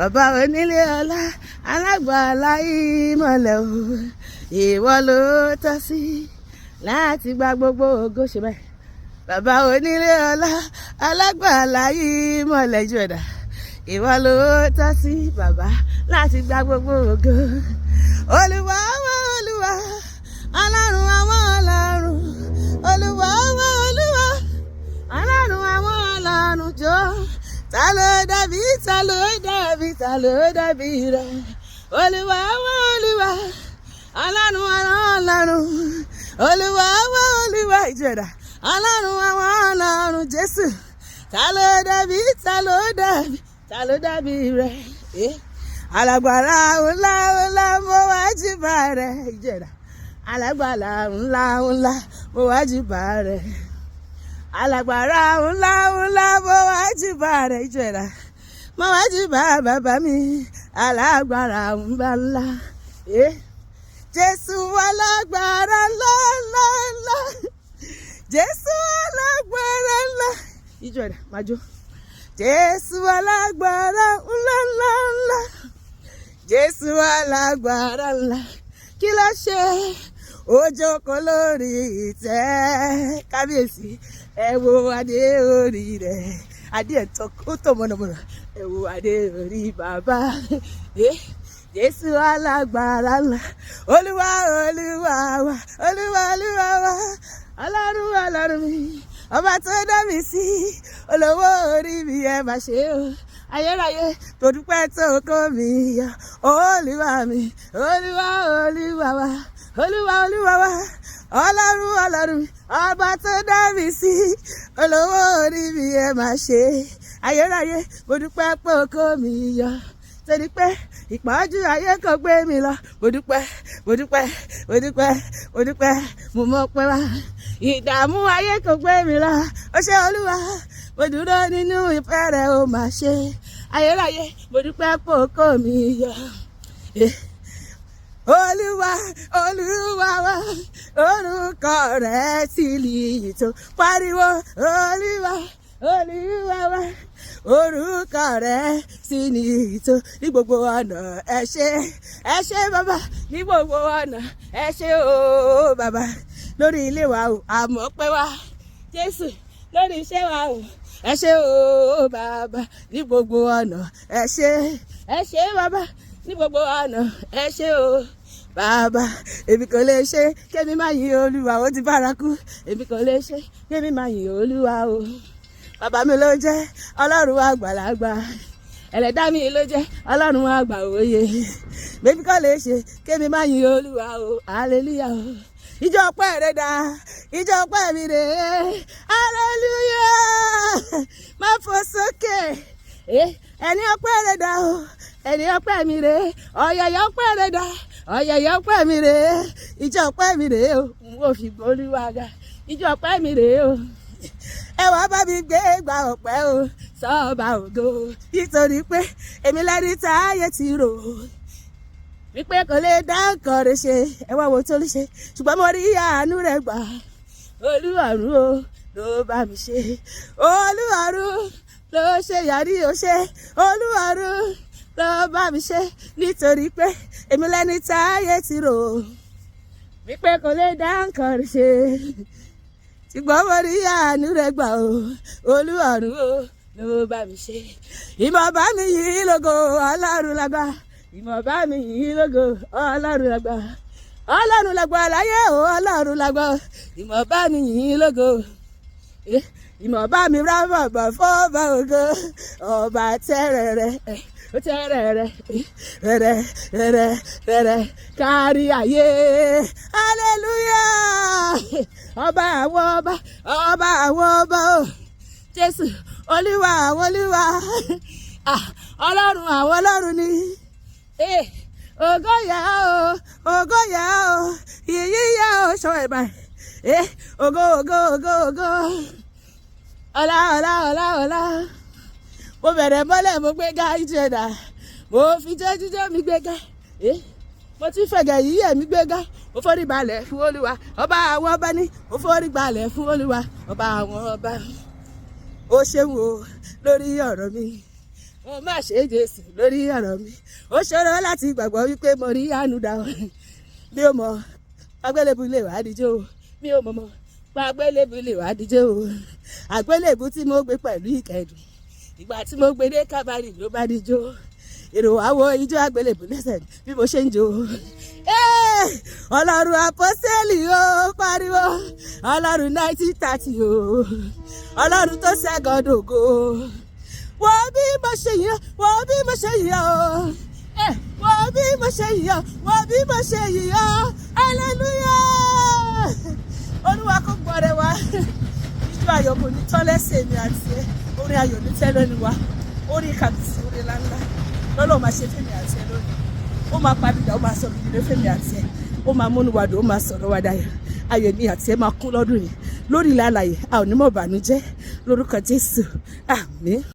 Bàbá onílé ọlá alágbàlá ìmọ̀lẹ̀ o, ìwọ ló tọ́ sí láti gba gbogbo ògo. Ṣe báyìí. Bàbá onílé ọlá alágbàlá ìmọ̀lẹ̀ jọ̀dá, ìwọ ló tọ́ sí bàbá láti gba gbogbo ògo. Olúwa wá olúwa, ọlọ́run àwọn ọlọ́run, olúwa wá olúwa, ọlọ́run àwọn ọlọ́run jọ. Ta ló dàbí, ta ló dàbí, ta ló dàbí rẹ? Olúwa wá olúwa, ọlọ́run àwọn ọlọ́run, olúwa wá olúwa ìjọba, ọlọ́run àwọn ọlọ́run Jésù. Ta ló dàbí, ta ló dàbí, ta ló dàbí rẹ? Alágbára ńlá ńlá mo wá júbà rẹ ìjọba, alágbára ńlá ńlá mo wá júbà rẹ. Alágbára ńlá ńlá mo wá júbà rẹ ìjọba, mo wá júbà bàbá mi alágbára ńlá ńlá. Jésù alágbára ńlá ńlá ńlá, Jésù alágbára ńlá ìjọba májò. Jésù alágbára ńlá ńlá ńlá, Jésù alágbára ńlá. Kí ló ṣe? Ó jókòó lórí ìtẹ́ kábíyèsí, ẹ wo adé orí rẹ̀, adé ẹ̀tọ́ ó tọ̀ mọ̀nàmọ̀nà, ẹ wo adé orí bàbá. Jésù alágbára ńlá, olúwa olúwa wa, olúwa olúwa wa, ọlọ́run ọlọ́run mi, ọba tó dá mi sí, olówó orí mi ẹ má ṣe o, ayérayé tó dúpẹ́ tó kó mi yọ. Olúwa mi, olúwa olúwa wa, olúwa olúwa wa, ọlọ́run ọlọ́run mi, ọba tó dá mi sí, olówó orí mi ẹ má ṣe, ayérayé mo dúpẹ́ pé ó kó mi yọ. Torí pé ìpọ́njú ayé kò gbé mi lọ, mo dúpẹ́ mo dúpẹ́ mo dúpẹ́ mo dúpẹ́ mo mọ̀ pé wá. Ìdààmú ayé kò gbé mi lọ, ó ṣé olúwa, mo dúró nínú ìfẹ́ rẹ̀ ó máa ṣe, ayérayé mo dúpẹ́ pé ó kó mi yọ. Olúwa olúwa wa, orúkọ rẹ̀ sì lìyì tó, pariwo olúwa olúwa wa, orúkọ rẹ̀ sì nìyí tó, ní gbogbo ọ̀nà ẹ ṣé bàbá, ní gbogbo ọ̀nà ẹ ṣé o bàbá, lórí ilé wa o àmọ́ pé wá Jésù, lórí iṣẹ́ wa o ẹ ṣé o bàbá, ní gbogbo ọ̀nà ẹ ṣé bàbá, ní gbogbo ọ̀nà ẹ ṣé o bàbá. Èmi kò lè ṣe kémi má yìn olúwa, ó ti bárakú, èmi kò lè ṣe kémi má yìn olúwa o. Bàbá mi ló jẹ́ ọlọ́run àgbàlagbà, ẹlẹ́dá mi ló jẹ́ ọlọ́run àgbà òye. Bébí kọ́ lè ṣe kémi má yìn olúwa o, hallelujah o. Ìjọ ọpẹ́ rẹ̀ dá, ìjọ ọpẹ́ mi rè é, hallelujah. Má fò sókè, ẹni ọpẹ́ rẹ̀ dá o, ẹni ọpẹ́ mi rè é, ọ̀yẹ̀yẹ̀ ọpẹ́ rẹ̀ dá, ọ̀yẹ̀yẹ̀ ọpẹ́ mi rè é, ìjọ ọpẹ́ mi rè é o, n ò fi gbólúwa ga, ìjọ ọpẹ́ mi rè é o. Ẹ wá bá mi gbé gba ọpẹ́ o, sọ́ọ̀bà ògo, nítorí pé èmi lẹ́ni tá ayé ti rò wípé kò lè dá nǹkan rẹ̀ ṣe, ẹ wá wo tó lè ṣe, ṣùgbọ́n mo rí àánú rẹ̀ gbà. Olúwarun o ló bá mi ṣe, Olúwarun ló ṣe yàrí o ṣe, Olúwarun ló bá mi ṣe, nítorí pé èmi lẹ́ni tá ayé ti rò wípé kò lè dá nǹkan rẹ̀ ṣe, ṣùgbọ́n mo rí àánú rẹ̀ gbà o, Olúwarun o ló bá mi ṣe. Ìmọ̀ bá mi yìí lógo, ọlọ́run lágbà, ìmọ̀ bá mi yìí lógo, ọlọ́run lágbà, ọlọ́run lágbà láyé o, ọlọ́run lágbà, ìmọ̀ bá mi yìí lógo, ìmọ̀ bá mi rá bàbà fọ́ọ̀bà ògo, ọba tẹ́rẹ̀rẹ̀ ó tẹ́rẹ̀rẹ̀ rẹ̀rẹ̀ kárí ayé, hallelujah. Ọba àwọn ọba, ọba àwọn ọba o, Jésù olúwa àwọn olúwa, ọlọ́run àwọn ọlọ́run ni. Ògo yá o, ògo yá o, ìyí yá o, ṣọ ẹ̀ báyìí. Ògo ògo ògo ògo, ọlá ọlá ọlá ọlá. Mo bẹ̀rẹ̀ mọ́lẹ̀ mo gbé ga ìjẹ̀dá, mo fi jẹ́jíjẹ́ mi gbé ga, mo tún fẹ̀gẹ̀ yìí ẹ̀ mi gbé ga, mo forí balẹ̀ fún olúwa, ọba àwọn ọba ní, mo forí balẹ̀ fún olúwa, ọba àwọn ọba. Ó ṣeun o lórí ọ̀rọ̀ mi, ó má ṣe Jésù lórí ọ̀rọ̀ mi ó ṣòro láti gbàgbọ́ wípé mo rí àánú dá mi ò mọ̀ àgbélébù lè wá díjó mi ò mọ̀ àgbélébù lè wá díjó àgbélébù tí mo gbé pẹ̀lú ìkẹ́dùn ìgbà tí mo gbé dé kábàárì ló bá díjó èrò àwọ ijó àgbélébù lẹ́sẹ̀ bí mo ṣe ń jó ọlọ́run àpọ́sẹ́lì ó pariwo ọlọ́run 1930 ó ọlọ́run tó ṣẹ́gun dògo wo bí mo ṣe yàn wo bí mo ṣe yàn ó wo bí mo ṣe yàn wo bí mo ṣe yàn hallelujah olúwa kò gbọ́dọ̀ wá ijó ayọ̀ kò ní tán lẹ́sẹ̀ mi àti ẹ orin ayọ̀ ní tẹ́ lónìí wa orin kàbìsì orin ńláńlá lọ́lọ́ máa ṣe fẹ́mi àti ẹ lónìí ó máa padà ó máa sọ̀rọ̀ ìdílé fẹ́mi àti ẹ ó máa múnú wa dùn ó máa sọ̀rọ̀ wa dayọ̀ ayọ̀ mi àti ẹ máa kún lọ́dún yìí lórí ilẹ̀ alààyè a ò ní mọ̀ bànújẹ́ lórúkọ Jésù àmín.